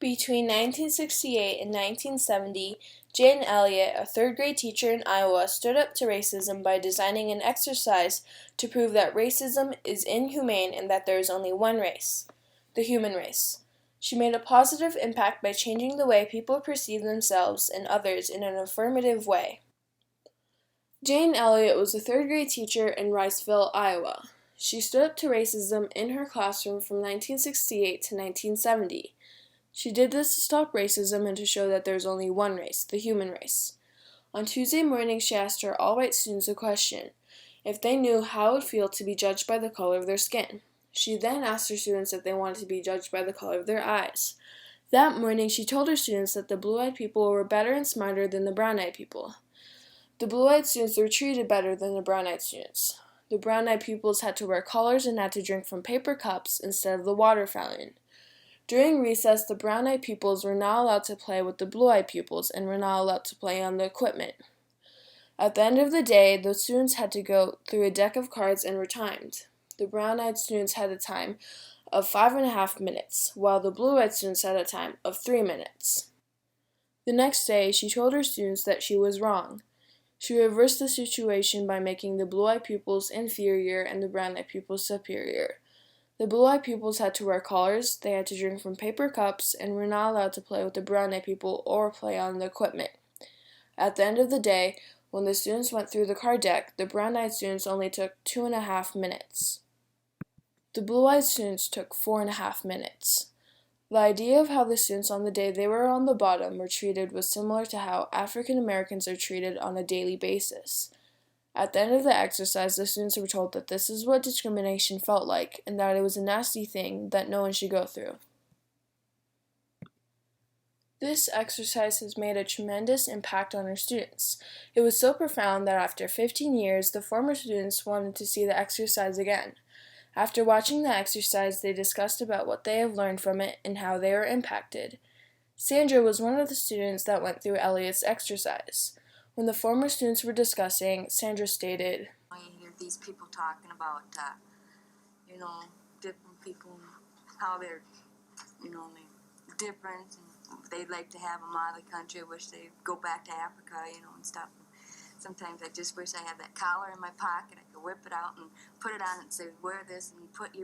Between 1968 and 1970, Jane Elliott, a third-grade teacher in Iowa, stood up to racism by designing an exercise to prove that racism is inhumane and that there is only one race, the human race. She made a positive impact by changing the way people perceive themselves and others in an affirmative way. Jane Elliott was a third-grade teacher in Riceville, Iowa. She stood up to racism in her classroom from 1968 to 1970. She did this to stop racism and to show that there's only one race, the human race. On Tuesday morning, she asked her all-white students a question, if they knew how it would feel to be judged by the color of their skin. She then asked her students if they wanted to be judged by the color of their eyes. That morning, she told her students that the blue-eyed people were better and smarter than the brown-eyed people. The blue-eyed students were treated better than the brown-eyed students. The brown-eyed pupils had to wear collars and had to drink from paper cups instead of the water fountain. During recess, the brown-eyed pupils were not allowed to play with the blue-eyed pupils and were not allowed to play on the equipment. At the end of the day, the students had to go through a deck of cards and were timed. The brown-eyed students had a time of 5.5 minutes, while the blue-eyed students had a time of 3 minutes. The next day, she told her students that she was wrong. She reversed the situation by making the blue-eyed pupils inferior and the brown-eyed pupils superior. The blue-eyed pupils had to wear collars, they had to drink from paper cups, and were not allowed to play with the brown-eyed people or play on the equipment. At the end of the day, when the students went through the card deck, the brown-eyed students only took 2.5 minutes. The blue-eyed students took 4.5 minutes. The idea of how the students on the day they were on the bottom were treated was similar to how African Americans are treated on a daily basis. At the end of the exercise, the students were told that this is what discrimination felt like and that it was a nasty thing that no one should go through. This exercise has made a tremendous impact on our students. It was so profound that after 15 years, the former students wanted to see the exercise again. After watching the exercise, they discussed about what they have learned from it and how they were impacted. Sandra was one of the students that went through Elliott's exercise. When the former students were discussing, Sandra stated, You hear these people talking about, different people, how they're, different, and they'd like to have them out of the country. I wish they'd go back to Africa, and stuff. Sometimes I just wish I had that collar in my pocket. I could whip it out and put it on and say, wear this, and put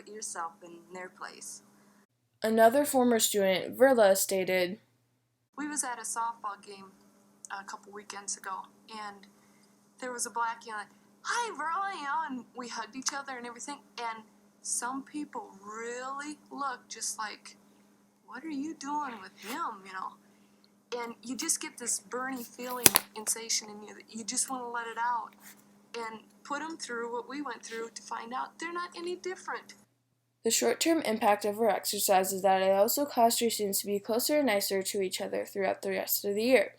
yourself in their place. Another former student, Verla, stated, We was at a softball game a couple weekends ago, and there was a black young, hi, Verla, and we hugged each other and everything, and some people really looked just like, what are you doing with him, And you just get this burning feeling, sensation in you that you just want to let it out and put them through what we went through to find out they're not any different. The short-term impact of her exercise is that it also caused her students to be closer and nicer to each other throughout the rest of the year.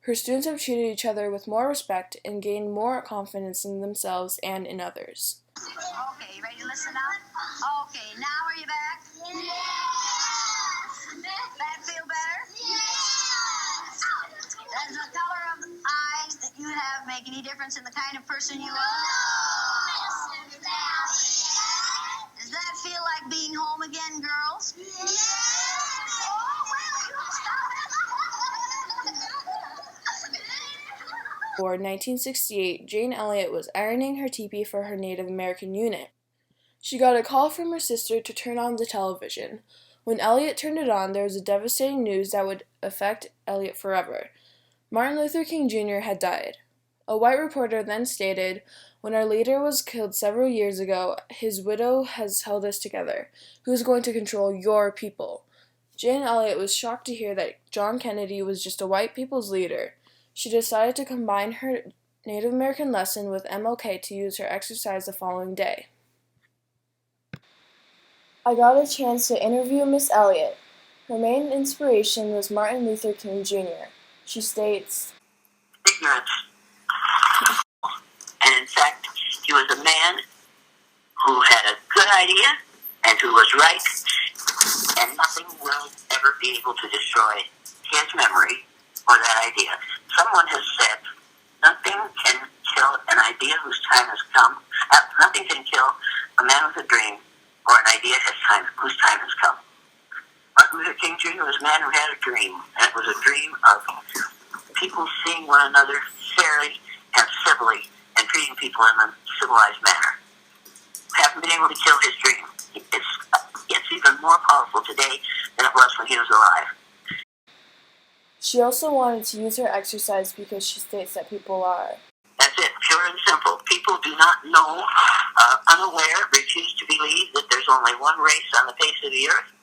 Her students have treated each other with more respect and gained more confidence in themselves and in others. Okay, you ready to listen now? Okay, now are you back? Yeah! That feel better? Yeah! Does the color of the eyes that you have make any difference in the kind of person you are? Does that feel like being home again, girls? Yeah! Oh, well, you stop it! For 1968, Jane Elliott was ironing her teepee for her Native American unit. She got a call from her sister to turn on the television. When Elliott turned it on, there was a devastating news that would affect Elliott forever. Martin Luther King Jr. had died. A white reporter then stated, when our leader was killed several years ago, his widow has held us together. Who is going to control your people? Jane Elliott was shocked to hear that John Kennedy was just a white people's leader. She decided to combine her Native American lesson with MLK to use her exercise the following day. I got a chance to interview Miss Elliott. Her main inspiration was Martin Luther King Jr. She states, Ignorance. And in fact, he was a man who had a good idea and who was right, and nothing will ever be able to destroy his memory or that idea. Someone has said, nothing can kill an idea whose time has come. Nothing can kill a man with a dream or an idea whose time has come. Martin Luther King Jr. Jane was a man who had a dream, and it was a dream of people seeing one another fairly and civilly and treating people in a civilized manner. Haven't been able to kill his dream. It's even more powerful today than it was when he was alive. She also wanted to use her exercise because she states that people are. That's it, pure and simple. People do not know, unaware, refuse to believe that there's only one race on the face of the earth.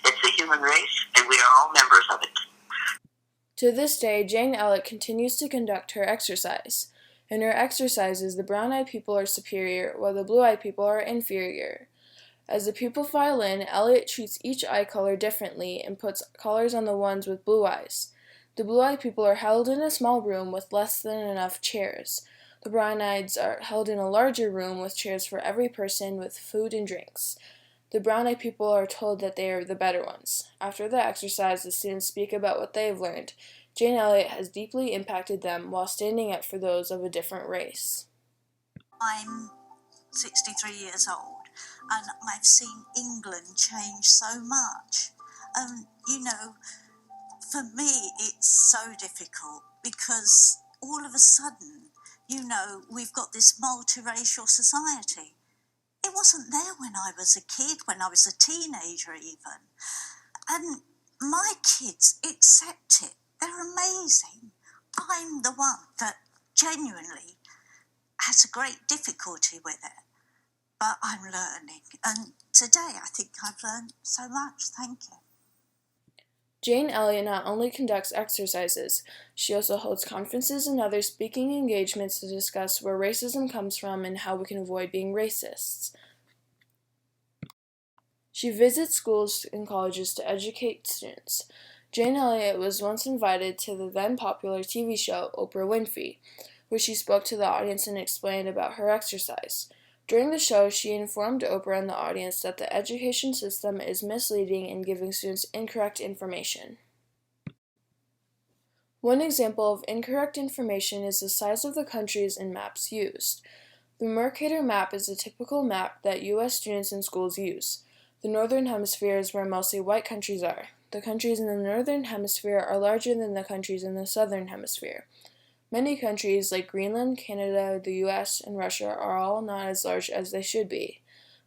It's the human race, and we are all members of it. To this day, Jane Elliott continues to conduct her exercise. In her exercises, the brown-eyed people are superior, while the blue-eyed people are inferior. As the people file in, Elliott treats each eye color differently and puts colors on the ones with blue eyes. The blue-eyed people are held in a small room with less than enough chairs. The brown-eyeds are held in a larger room with chairs for every person with food and drinks. The brown-eyed people are told that they are the better ones. After the exercise, the students speak about what they have learned. Jane Elliott has deeply impacted them while standing up for those of a different race. I'm 63 years old, and I've seen England change so much. For me, it's so difficult because all of a sudden, we've got this multiracial society. It wasn't there when I was a kid, when I was a teenager even. And my kids accept it. They're amazing. I'm the one that genuinely has a great difficulty with it. But I'm learning. And today I think I've learned so much. Thank you. Jane Elliott not only conducts exercises, she also holds conferences and other speaking engagements to discuss where racism comes from and how we can avoid being racists. She visits schools and colleges to educate students. Jane Elliott was once invited to the then-popular TV show Oprah Winfrey, where she spoke to the audience and explained about her exercise. During the show, she informed Oprah and the audience that the education system is misleading and giving students incorrect information. One example of incorrect information is the size of the countries in maps used. The Mercator map is a typical map that U.S. students in schools use. The Northern Hemisphere is where mostly white countries are. The countries in the Northern Hemisphere are larger than the countries in the Southern Hemisphere. Many countries like Greenland, Canada, the US, and Russia are all not as large as they should be.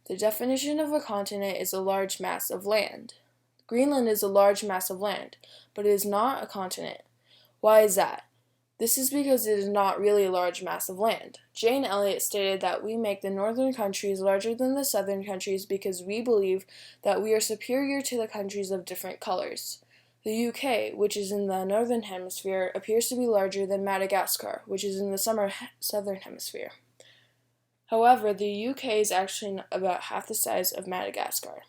The definition of a continent is a large mass of land. Greenland is a large mass of land, but it is not a continent. Why is that? This is because it is not really a large mass of land. Jane Elliott stated that we make the northern countries larger than the southern countries because we believe that we are superior to the countries of different colors. The UK, which is in the northern hemisphere, appears to be larger than Madagascar, which is in the southern hemisphere. However, the UK is actually about half the size of Madagascar.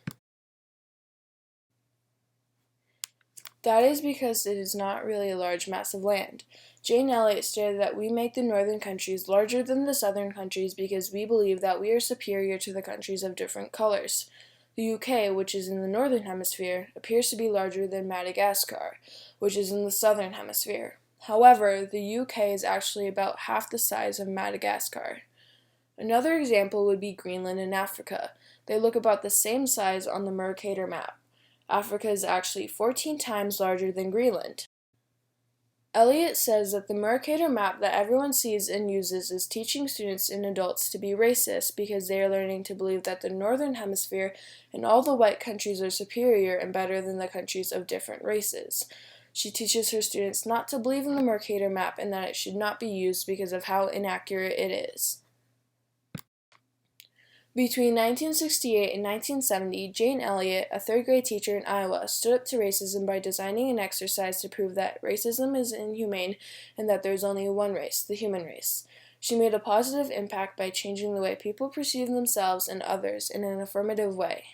That is because it is not really a large mass of land. Jane Elliott stated that we make the northern countries larger than the southern countries because we believe that we are superior to the countries of different colors. The UK, which is in the northern hemisphere, appears to be larger than Madagascar, which is in the southern hemisphere. However, the UK is actually about half the size of Madagascar. Another example would be Greenland and Africa. They look about the same size on the Mercator map. Africa is actually 14 times larger than Greenland. Elliott says that the Mercator map that everyone sees and uses is teaching students and adults to be racist because they are learning to believe that the Northern Hemisphere and all the white countries are superior and better than the countries of different races. She teaches her students not to believe in the Mercator map and that it should not be used because of how inaccurate it is. Between 1968 and 1970, Jane Elliott, a third-grade teacher in Iowa, stood up to racism by designing an exercise to prove that racism is inhumane and that there is only one race, the human race. She made a positive impact by changing the way people perceive themselves and others in an affirmative way.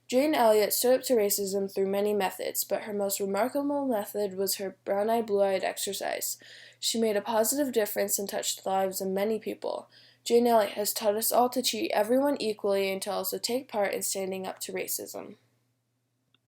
Jane Elliott stood up to racism through many methods, but her most remarkable method was her brown-eyed, blue-eyed exercise. She made a positive difference and touched the lives of many people. Jane Elliott has taught us all to treat everyone equally and to also take part in standing up to racism.